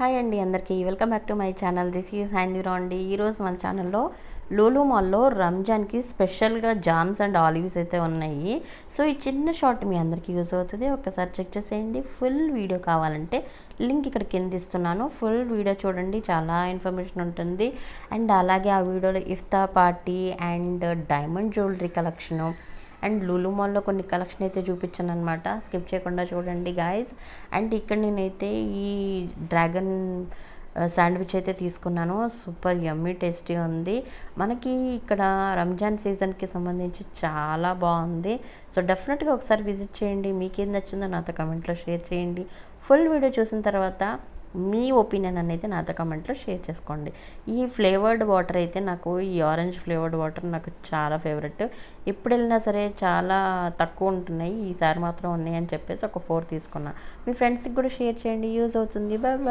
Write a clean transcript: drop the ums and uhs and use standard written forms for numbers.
Hi అండి అందరికీ welcome back to my channel. This is హైందీరా అండి. ఈరోజు మన ఛానల్లో లూలు మాల్లో రంజాన్కి స్పెషల్గా జామ్స్ అండ్ ఆలివ్స్ అయితే ఉన్నాయి. సో ఈ చిన్న షార్ట్ మీ అందరికీ యూజ్ అవుతుంది, ఒక్కసారి చెక్ చేసేయండి. ఫుల్ వీడియో కావాలంటే లింక్ ఇక్కడ కింద ఇస్తున్నాను, ఫుల్ వీడియో చూడండి, చాలా ఇన్ఫర్మేషన్ ఉంటుంది. అండ్ అలాగే ఆ వీడియోలో ఇఫ్తార్ party and diamond jewellery collection and Lulu మాల్లో కొన్ని కలెక్షన్ అయితే చూపించాను అనమాట. స్కిప్ చేయకుండా చూడండి గాయస్. అండ్ ఇక్కడ నేనైతే ఈ డ్రాగన్ శాండ్విచ్ అయితే తీసుకున్నాను. సూపర్ యమ్మీ టేస్టీ ఉంది. మనకి ఇక్కడ రంజాన్ సీజన్కి సంబంధించి చాలా బాగుంది. సో డెఫినెట్గా ఒకసారి విజిట్ చేయండి. మీకేం నచ్చిందో నాతో కమెంట్లో షేర్ చేయండి. ఫుల్ వీడియో చూసిన తర్వాత మీ ఒపీనియన్ అనేది నాతో కమెంట్లో షేర్ చేసుకోండి. ఈ ఫ్లేవర్డ్ వాటర్ అయితే నాకు, ఈ ఆరెంజ్ ఫ్లేవర్డ్ వాటర్ నాకు చాలా ఫేవరెట్. ఎప్పుడు వెళ్ళినా సరే చాలా తక్కువ ఉంటున్నాయి, ఈసారి మాత్రం ఉన్నాయి అని చెప్పేసి ఒక 4 తీసుకున్నా. మీ ఫ్రెండ్స్కి కూడా షేర్ చేయండి, యూజ్ అవుతుంది. Bye bye.